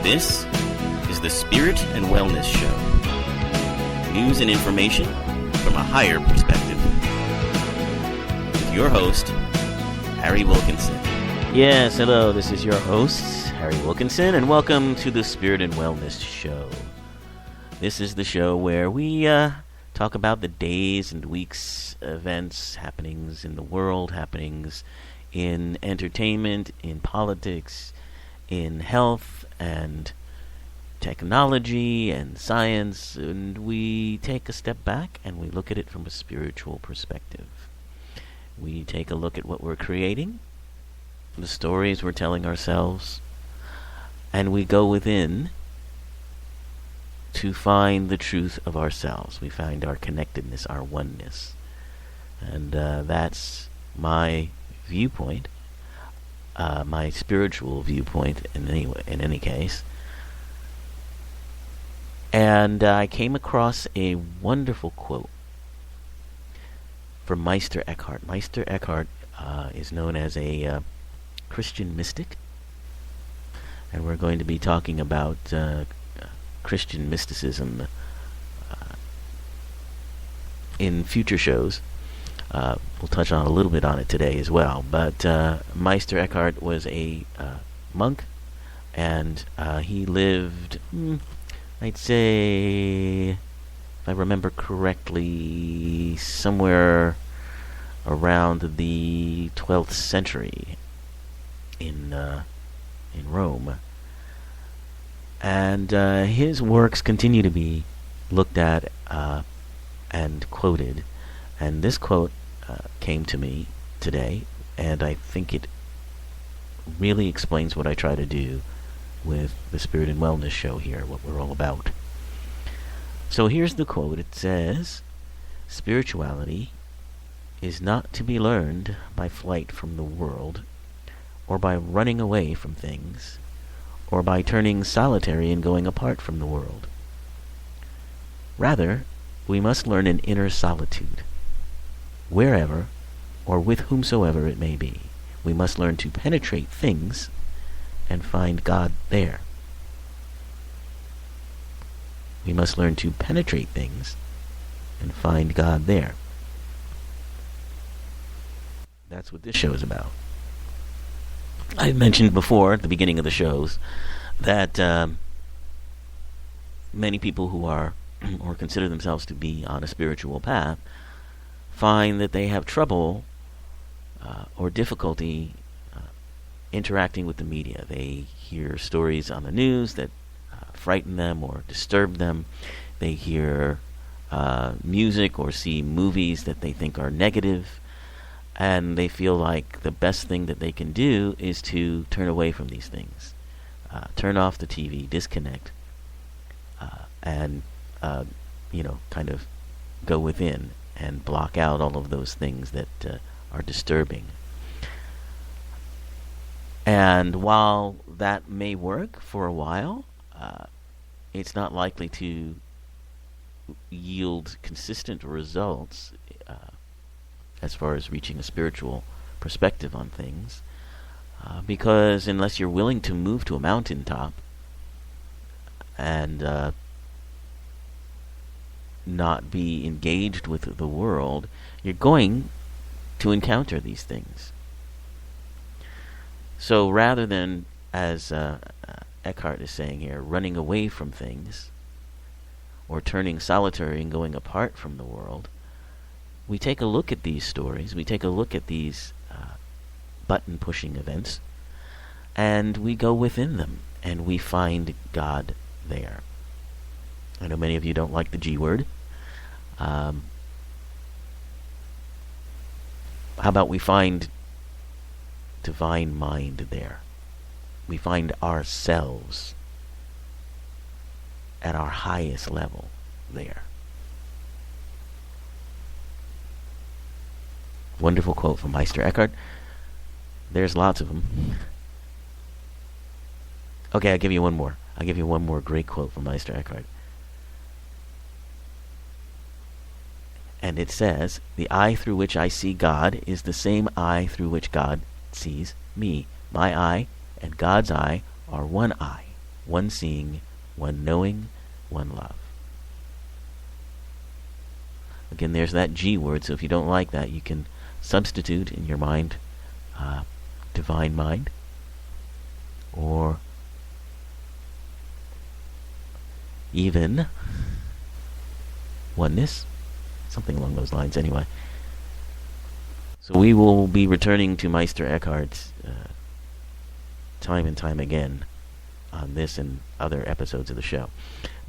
This is the Spirit and Wellness Show. News and information from a higher perspective. With your host, Harry Wilkinson. Yes, hello, this is your host, Harry Wilkinson, and welcome to the Spirit and Wellness Show. This is the show where we talk about the days and weeks, events, happenings in the world, happenings in entertainment, in politics, in health and technology and science, and we take a step back and we look at it from a spiritual perspective. We take a look at what we're creating, the stories we're telling ourselves, and we go within to find the truth of ourselves. We find our connectedness, our oneness. And that's my viewpoint, my spiritual viewpoint in any case. And I came across a wonderful quote from Meister Eckhart. Meister Eckhart is known as a Christian mystic, and we're going to be talking about Christian mysticism in future shows. We'll touch on a little bit on it today as well. But Meister Eckhart was a monk, and he lived, I'd say, if I remember correctly, somewhere around the 12th century in Rome. And his works continue to be looked at and quoted. And this quote came to me today, and I think it really explains what I try to do with the Spirit and Wellness Show here, what we're all about. So here's the quote. It says, "Spirituality is not to be learned by flight from the world, or by running away from things, or by turning solitary and going apart from the world. Rather, we must learn in inner solitude, wherever or with whomsoever it may be. We must learn to penetrate things and find God there. We must learn to penetrate things and find God there." That's what this show is about. I mentioned before at the beginning of the shows that many people who are or consider themselves to be on a spiritual path find that they have trouble or difficulty interacting with the media. They hear stories on the news that frighten them or disturb them. They hear music or see movies that they think are negative, and they feel like the best thing that they can do is to turn away from these things. Turn off the TV, disconnect, and kind of go within and block out all of those things that are disturbing. And while that may work for a while, it's not likely to yield consistent results as far as reaching a spiritual perspective on things, because unless you're willing to move to a mountaintop and not be engaged with the world, you're going to encounter these things. So rather than, as Eckhart is saying here, running away from things or turning solitary and going apart from the world, we take a look at these stories, we take a look at these button-pushing events, and we go within them, and we find God there. I know many of you don't like the G word. How about we find divine mind there? We find ourselves at our highest level there. Wonderful quote from Meister Eckhart. There's lots of them. Okay, I'll give you one more. I'll give you one more great quote from Meister Eckhart. And it says, "The eye through which I see God is the same eye through which God sees me. My eye and God's eye are one eye. one seeing, one knowing, one love. Again, there's that G word, so if you don't like that, you can substitute in your mind divine mind, or even oneness, something along those lines anyway. So we will be returning to Meister Eckhart time and time again on this and other episodes of the show.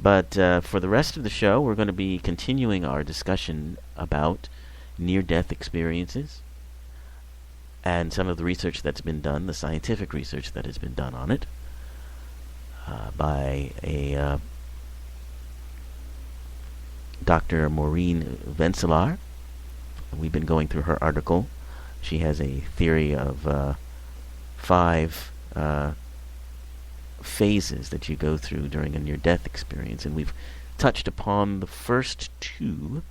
But for the rest of the show, we're going to be continuing our discussion about near-death experiences and some of the research that's been done, the scientific research that has been done on it by a Dr. Maureen Venselaar. We've been going through her article. She has a theory of 5 phases that you go through during a near-death experience, and we've touched upon the first 2,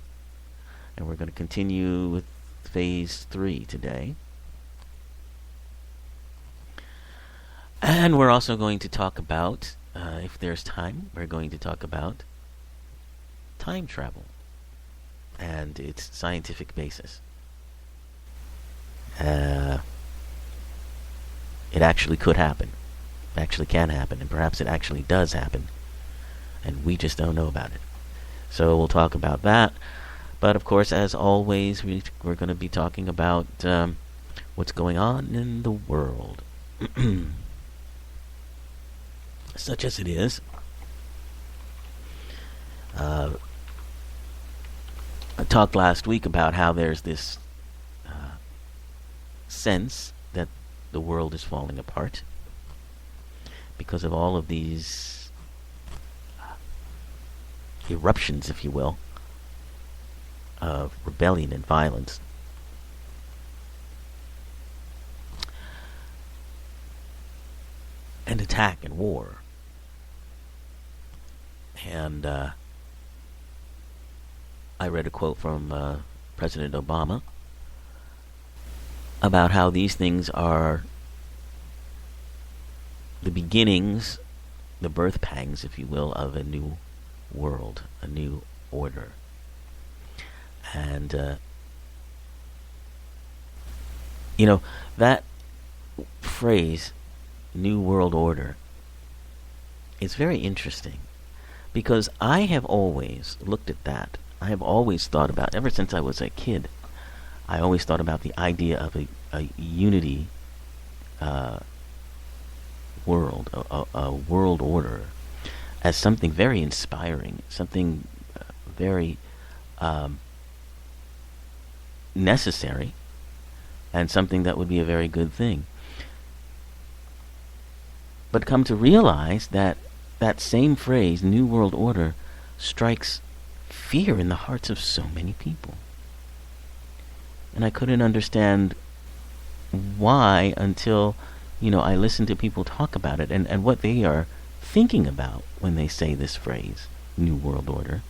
and we're going to continue with phase 3 today. And we're also going to talk about, if there's time, we're going to talk about time travel and its scientific basis. It actually could happen. It actually can happen, and perhaps it actually does happen, and we just don't know about it. So we'll talk about that. But of course, as always, we're going to be talking about what's going on in the world. Such as it is. I talked last week about how there's this sense that the world is falling apart because of all of these eruptions, if you will, of rebellion and violence. And attack and war. And I read a quote from President Obama about how these things are the beginnings, the birth pangs, if you will, of a new world, a new order. And, that phrase, New World Order, is very interesting because I have always looked at that. I have always thought about, ever since I was a kid, I always thought about the idea of a unity world, a world order, as something very inspiring, something very necessary, and something that would be a very good thing. But come to realize that that same phrase, New World Order, strikes fear in the hearts of so many people. And I couldn't understand why until, I listened to people talk about it and what they are thinking about when they say this phrase, New World Order,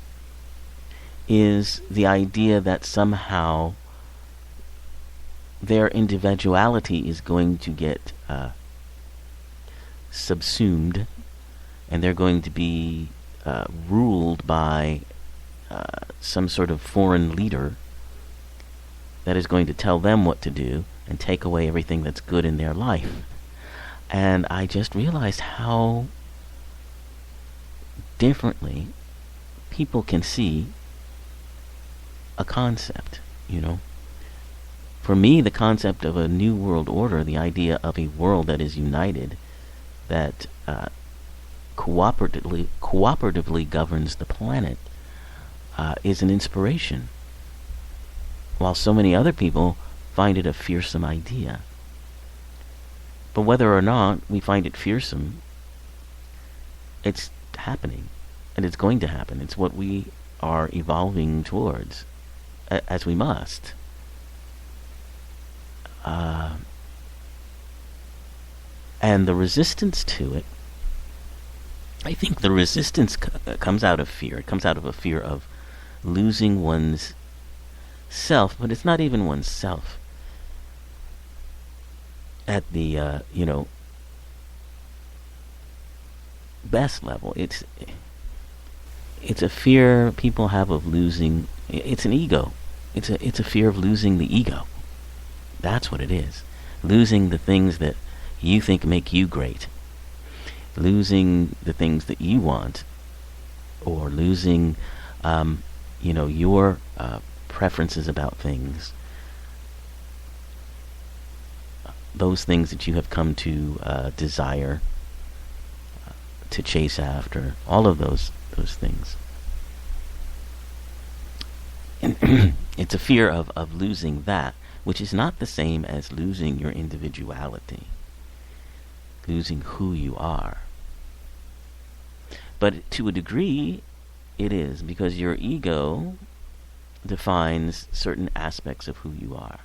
is the idea that somehow their individuality is going to get subsumed, and they're going to be ruled by some sort of foreign leader that is going to tell them what to do and take away everything that's good in their life. And I just realized how differently people can see a concept, For me, the concept of a new world order, the idea of a world that is united, that cooperatively governs the planet, is an inspiration, while so many other people find it a fearsome idea. But whether or not we find it fearsome, it's happening, and it's going to happen. It's what we are evolving towards, as we must. And the resistance to it, I think the resistance comes out of fear. It comes out of a fear of losing one's self, but it's not even one's self. At the, best level, it's a fear people have of losing. It's an ego. It's a fear of losing the ego. That's what it is. Losing the things that you think make you great. Losing the things that you want, or losing, your preferences about things. Those things that you have come to desire, to chase after. All of those things. It's a fear of losing that, which is not the same as losing your individuality, losing who you are. But to a degree, it is, because your ego defines certain aspects of who you are.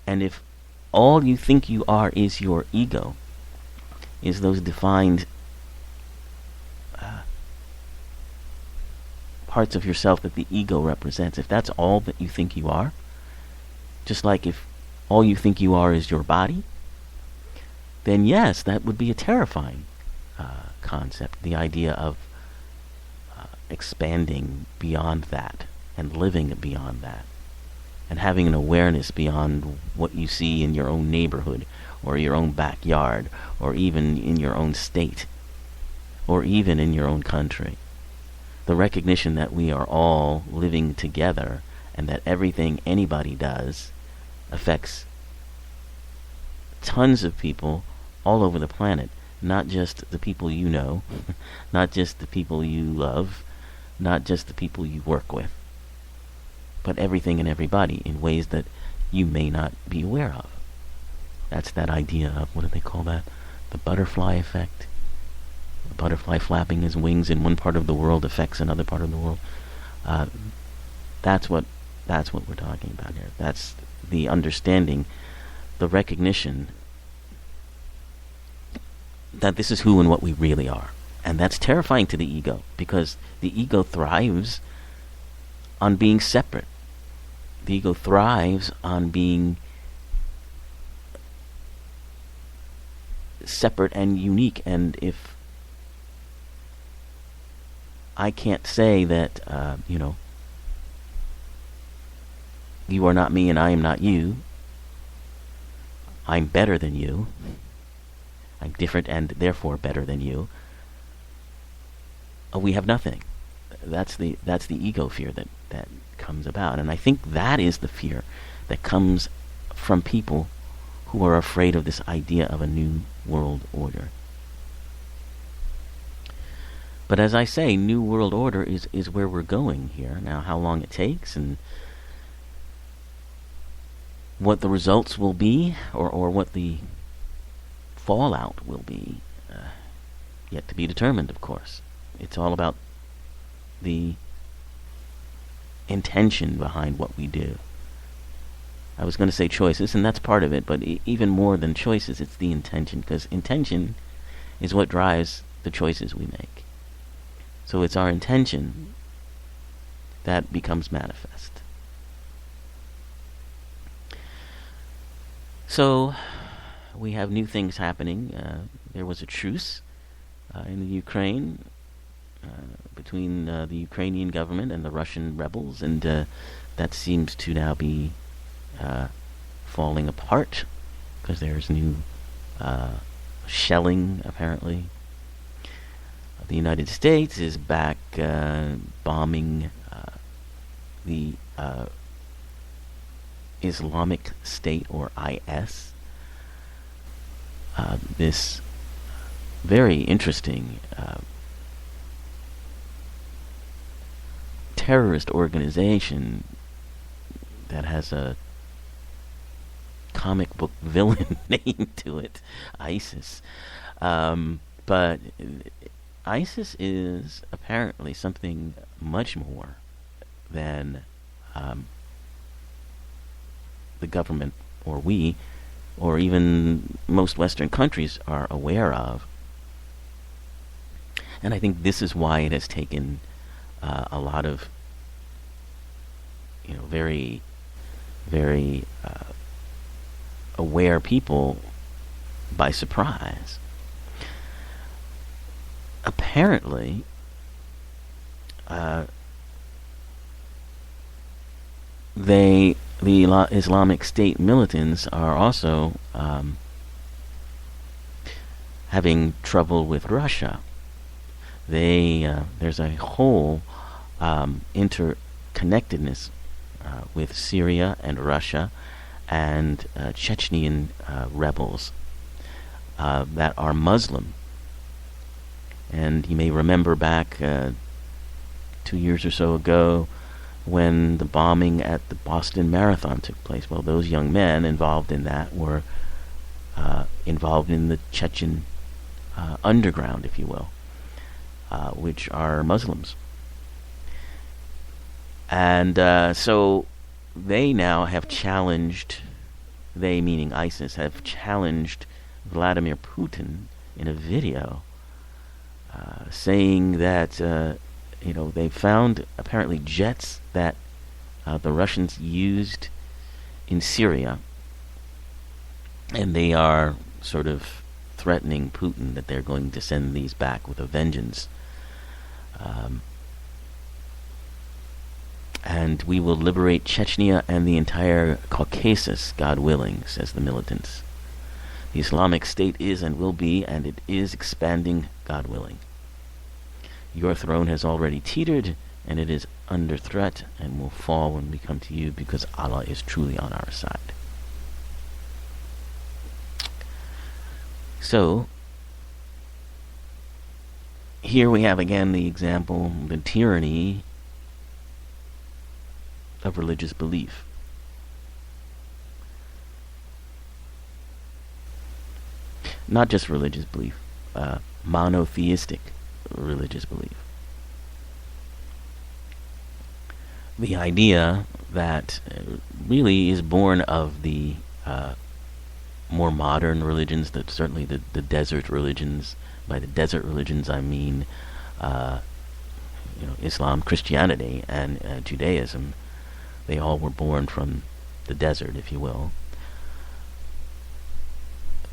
And if all you think you are is your ego, is those defined parts of yourself that the ego represents, if that's all that you think you are, just like if all you think you are is your body, then yes, that would be a terrifying concept. The idea of expanding beyond that and living beyond that and having an awareness beyond what you see in your own neighborhood or your own backyard or even in your own state or even in your own country. The recognition that we are all living together and that everything anybody does affects tons of people all over the planet, not just the people you know, not just the people you love, not just the people you work with, but everything and everybody in ways that you may not be aware of. That's that idea of, what do they call that? The butterfly effect. The butterfly flapping his wings in one part of the world affects another part of the world. That's what we're talking about here. That's the understanding, the recognition that this is who and what we really are. And that's terrifying to the ego, because the ego thrives on being separate. The ego thrives on being separate and unique. And if I can't say that, you are not me and I am not you, I'm better than you, I'm different and therefore better than you, we have nothing. That's the ego fear that comes about. And I think that is the fear that comes from people who are afraid of this idea of a new world order. But as I say, new world order is where we're going here. Now, how long it takes and what the results will be, or what the fallout will be, yet to be determined, of course. It's all about the intention behind what we do. I was going to say choices, and that's part of it, but even more than choices, it's the intention, because intention is what drives the choices we make. So it's our intention that becomes manifest. So we have new things happening. There was a truce in the Ukraine between the Ukrainian government and the Russian rebels, and that seems to now be falling apart because there's new shelling, apparently. The United States is back bombing the Islamic State, or IS. This very interesting terrorist organization that has a comic book villain name to it, ISIS. But ISIS is apparently something much more than the government, or we, or even most Western countries are aware of. And I think this is why it has taken a lot of, very, very aware people by surprise. apparently, the Islamic State militants are also having trouble with Russia. There's a whole interconnectedness with Syria and Russia and Chechnyan rebels that are Muslim. And you may remember back 2 years or so ago when the bombing at the Boston Marathon took place. Well, those young men involved in that were involved in the Chechen underground, if you will, which are Muslims. And so they now have challenged, they meaning ISIS, have challenged Vladimir Putin in a video saying that they found apparently jets that the Russians used in Syria, and they are sort of threatening Putin that they're going to send these back with a vengeance. And we will liberate Chechnya and the entire Caucasus, God willing, says the militants. The Islamic State is and will be, and it is expanding, God willing. Your throne has already teetered, and it is under threat and will fall when we come to you, because Allah is truly on our side. So, here we have again the example, the tyranny of religious belief. Not just religious belief, monotheistic religious belief. The idea that really is born of the more modern religions, that certainly the desert religions. By the desert religions, I mean Islam, Christianity, and Judaism. They all were born from the desert, if you will.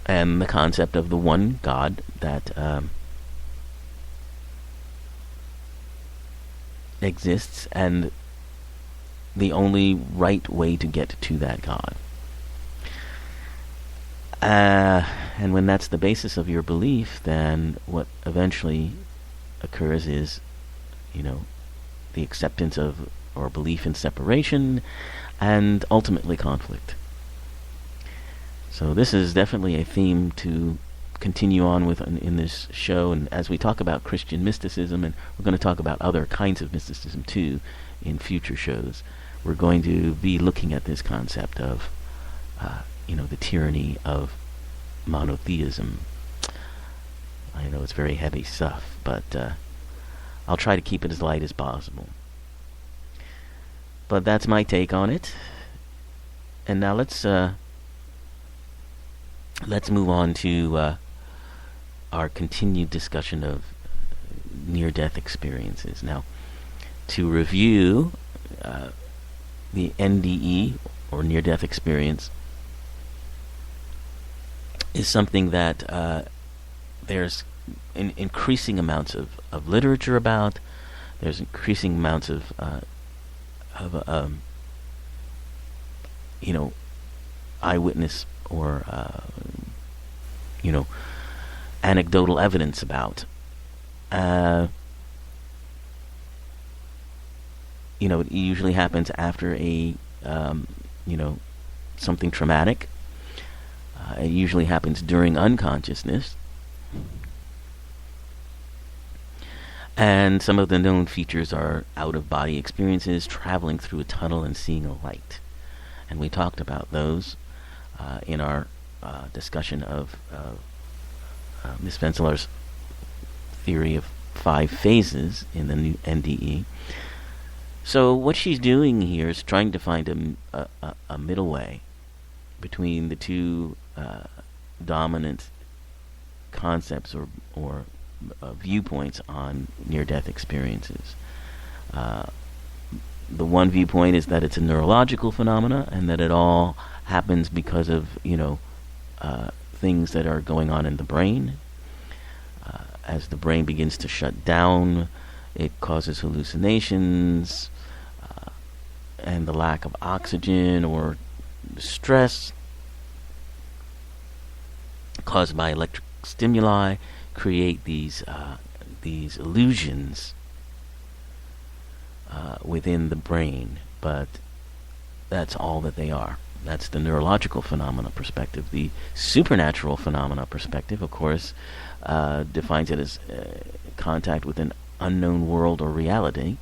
And the concept of the one God that exists, and the only right way to get to that God. And when that's the basis of your belief, then what eventually occurs is, the acceptance of or belief in separation, and ultimately conflict. So this is definitely a theme to continue on with in this show, and as we talk about Christian mysticism, and we're going to talk about other kinds of mysticism too in future shows, we're going to be looking at this concept of the tyranny of monotheism. I know it's very heavy stuff, but I'll try to keep it as light as possible. But that's my take on it. And now let's move on to our continued discussion of near-death experiences. Now, to review, the NDE, or near-death experience, is something that there's increasing amounts of literature about. There's increasing amounts of eyewitness or anecdotal evidence about. It usually happens after a something traumatic. It usually happens during unconsciousness. And some of the known features are out-of-body experiences, traveling through a tunnel and seeing a light. And we talked about those in our discussion of Ms. Venselar's theory of 5 phases in the new NDE. So what she's doing here is trying to find a middle way between the two dominant concepts or viewpoints on near-death experiences. The one viewpoint is that it's a neurological phenomena, and that it all happens because of things that are going on in the brain. as the brain begins to shut down, it causes hallucinations, and the lack of oxygen or stress caused by electric stimuli create these illusions within the brain. But that's all that they are. That's the neurological phenomena perspective. The supernatural phenomena perspective, of course, defines it as contact with an unknown world or reality,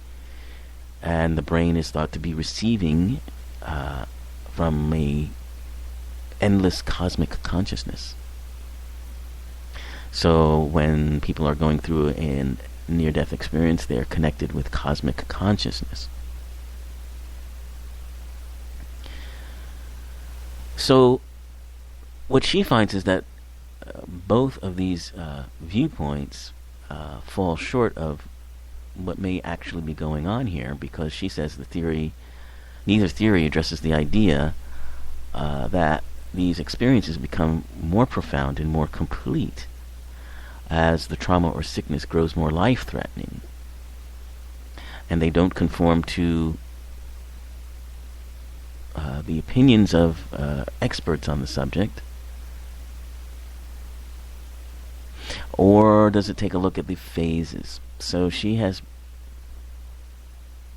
and the brain is thought to be receiving from a endless cosmic consciousness. So when people are going through a near-death experience, they are connected with cosmic consciousness. So what she finds is that both of these viewpoints fall short of what may actually be going on here, because she says neither theory addresses the idea that these experiences become more profound and more complete as the trauma or sickness grows more life-threatening, and they don't conform to the opinions of experts on the subject. Or does it take a look at the phases? So she has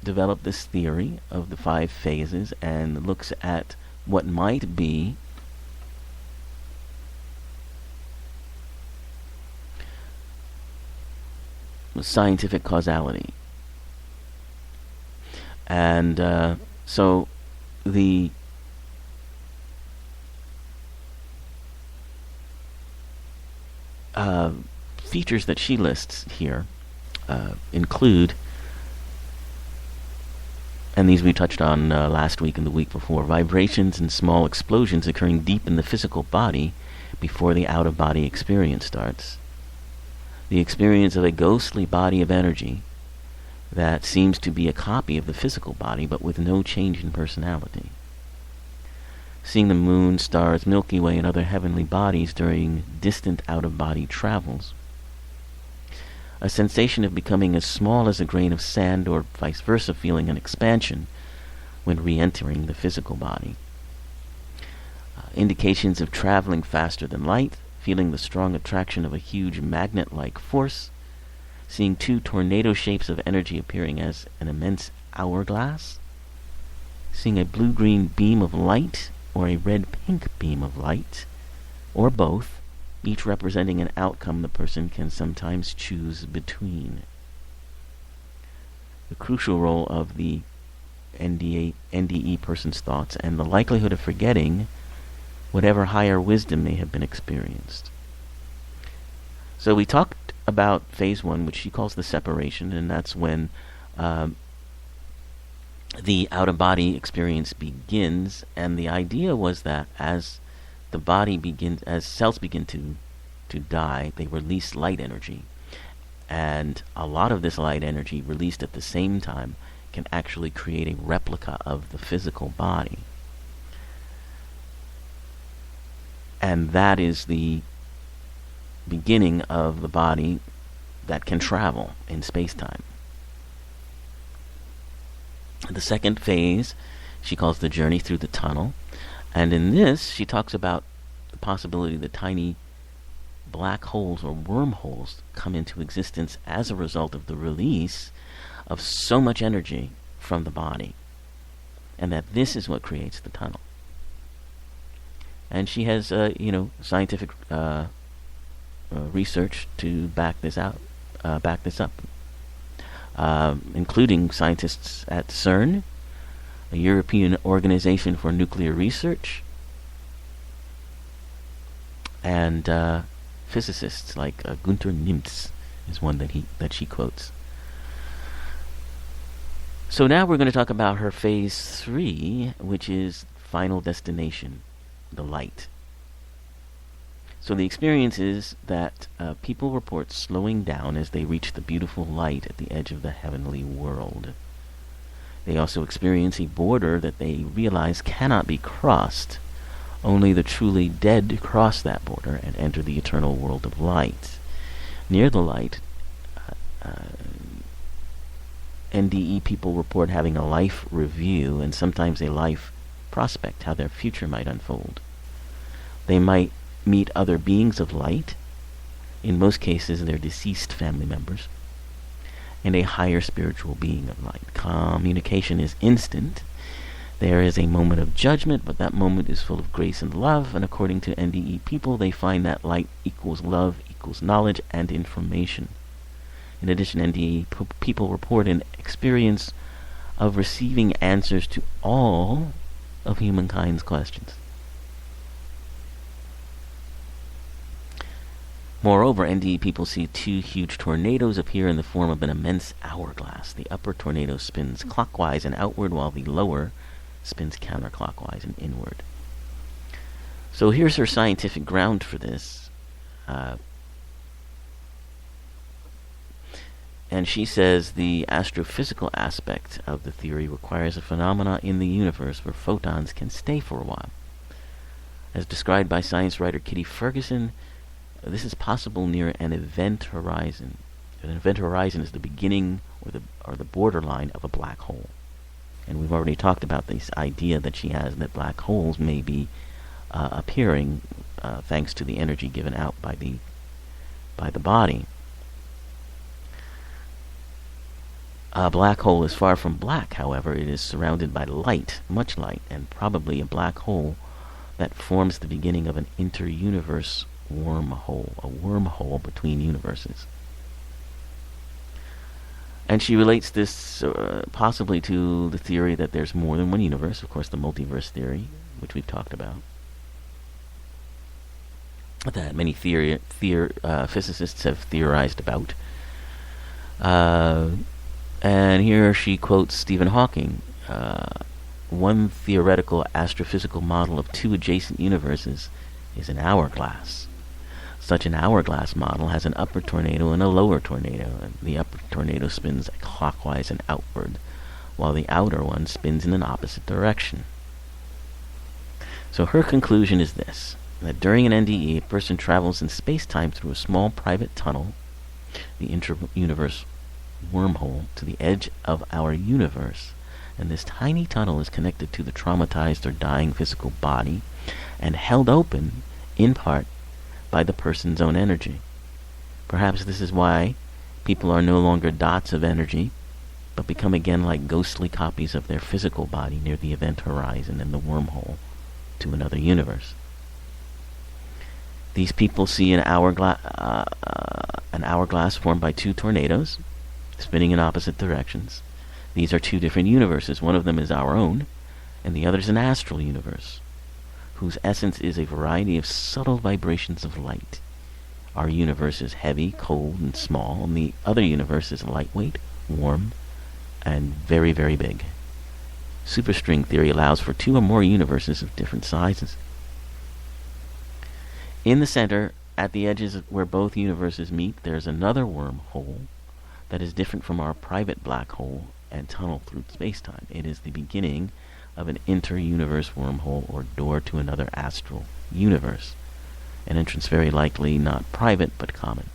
developed this theory of the 5 phases and looks at what might be scientific causality. And so the features that she lists here include, and these we touched on last week and the week before, vibrations and small explosions occurring deep in the physical body before the out-of-body experience starts. The experience of a ghostly body of energy that seems to be a copy of the physical body but with no change in personality. Seeing the moon, stars, Milky Way, and other heavenly bodies during distant out-of-body travels. A sensation of becoming as small as a grain of sand, or vice versa, feeling an expansion when re-entering the physical body. Indications of traveling faster than light, feeling the strong attraction of a huge magnet-like force, seeing 2 tornado shapes of energy appearing as an immense hourglass, seeing a blue-green beam of light or a red-pink beam of light, or both, each representing an outcome the person can sometimes choose between. The crucial role of the NDE person's thoughts and the likelihood of forgetting whatever higher wisdom may have been experienced. So we talked about phase 1, which she calls the separation, and that's when the out-of-body experience begins. And the idea was that as cells begin to die, they release light energy, and a lot of this light energy released at the same time can actually create a replica of the physical body. And that is the beginning of the body that can travel in space-time. The second phase she calls the journey through the tunnel, and in this she talks about the possibility that tiny black holes or wormholes come into existence as a result of the release of so much energy from the body, and that this is what creates the tunnel. And she has scientific research to back this up, including scientists at CERN, a European Organization for Nuclear Research, and physicists like Gunther Nimtz is one that she quotes. So now we're going to talk about her phase 3, which is final destination, the light. So the experience is that people report slowing down as they reach the beautiful light at the edge of the heavenly world. They also experience a border that they realize cannot be crossed. Only the truly dead cross that border and enter the eternal world of light. near the light, NDE people report having a life review and sometimes a life prospect, how their future might unfold. They might meet other beings of light, in most cases their deceased family members, and a higher spiritual being of light. Communication is instant. There is a moment of judgment, but that moment is full of grace and love, and according to NDE people, they find that light equals love, equals knowledge, and information. In addition, NDE people report an experience of receiving answers to all of humankind's questions. Moreover, NDE people see two huge tornadoes appear in the form of an immense hourglass. The upper tornado spins clockwise and outward, while the lower spins counterclockwise and inward. So here's her scientific ground for this. And she says the astrophysical aspect of the theory requires a phenomena in the universe where photons can stay for a while. As described by science writer Kitty Ferguson, this is possible near an event horizon. An event horizon is the beginning or the borderline of a black hole. And we've already talked about this idea that she has that black holes may be appearing thanks to the energy given out by the body. A black hole is far from black, however. It is surrounded by light, much light, and probably a black hole that forms the beginning of an inter-universe wormhole, a wormhole between universes. And she relates this possibly to the theory that there's more than one universe, of course the multiverse theory, which we've talked about, that many physicists have theorized about. And here she quotes Stephen Hawking. One theoretical astrophysical model of two adjacent universes is an hourglass. Such an hourglass model has an upper tornado and a lower tornado, and the upper tornado spins clockwise and outward, while the outer one spins in an opposite direction. So her conclusion is this, that during an NDE, a person travels in space-time through a small private tunnel, the inter-universe wormhole, to the edge of our universe, and this tiny tunnel is connected to the traumatized or dying physical body and held open, in part, by the person's own energy. Perhaps this is why people are no longer dots of energy, but become again like ghostly copies of their physical body near the event horizon and the wormhole to another universe. These people see an hourglass formed by two tornadoes, spinning in opposite directions. These are two different universes. One of them is our own, and the other is an astral universe, whose essence is a variety of subtle vibrations of light. Our universe is heavy, cold, and small, and the other universe is lightweight, warm, and very, very big. Superstring theory allows for two or more universes of different sizes. In the center, at the edges where both universes meet, there's another wormhole that is different from our private black hole and tunnel through space-time. It is the beginning of an inter-universe wormhole or door to another astral universe. An entrance very likely not private but common.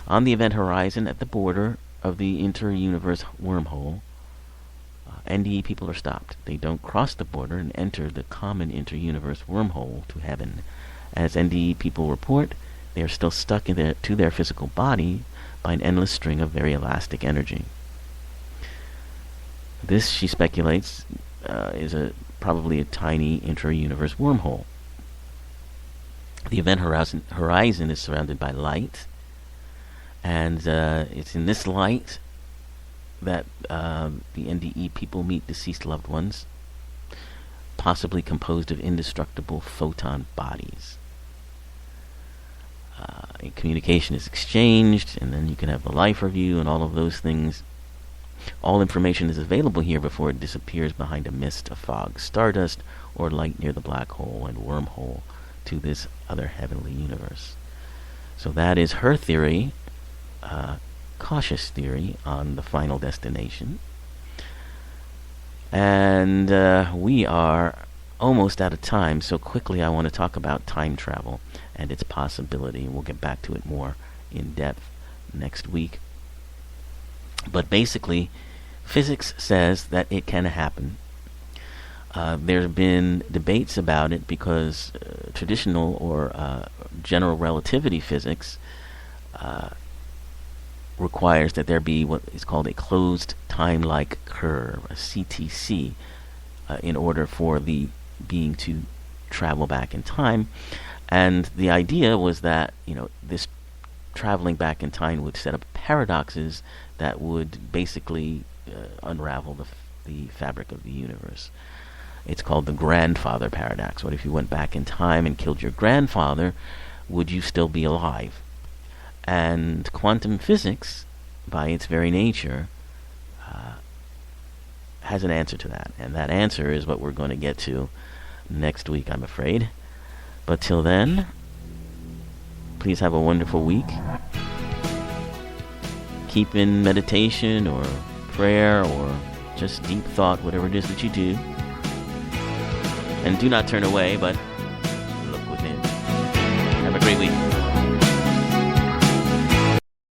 On the event horizon at the border of the inter-universe wormhole, NDE people are stopped. They don't cross the border and enter the common inter-universe wormhole to heaven. As NDE people report, they are still stuck to their physical body by an endless string of very elastic energy. This, she speculates, is probably a tiny intra-universe wormhole. The event horizon is surrounded by light, and it's in this light that the NDE people meet deceased loved ones, possibly composed of indestructible photon bodies. Communication is exchanged, and then you can have the life review and all of those things. All information is available here before it disappears behind a mist of fog, stardust, or light near the black hole and wormhole to this other heavenly universe. So that is her theory, cautious theory, on the final destination. And we are almost out of time, so quickly I want to talk about time travel and its possibility, and we'll get back to it more in depth next week. But basically, physics says that it can happen. There have been debates about it because traditional or general relativity physics requires that there be what is called a closed time-like curve, a CTC, in order for the being to travel back in time. And the idea was that, this traveling back in time would set up paradoxes that would basically unravel the fabric of the universe. It's called the grandfather paradox. What if you went back in time and killed your grandfather? Would you still be alive? And quantum physics, by its very nature, has an answer to that. And that answer is what we're going to get to next week, I'm afraid. But till then, please have a wonderful week. Keep in meditation or prayer or just deep thought, whatever it is that you do. And do not turn away, but look within. Have a great week.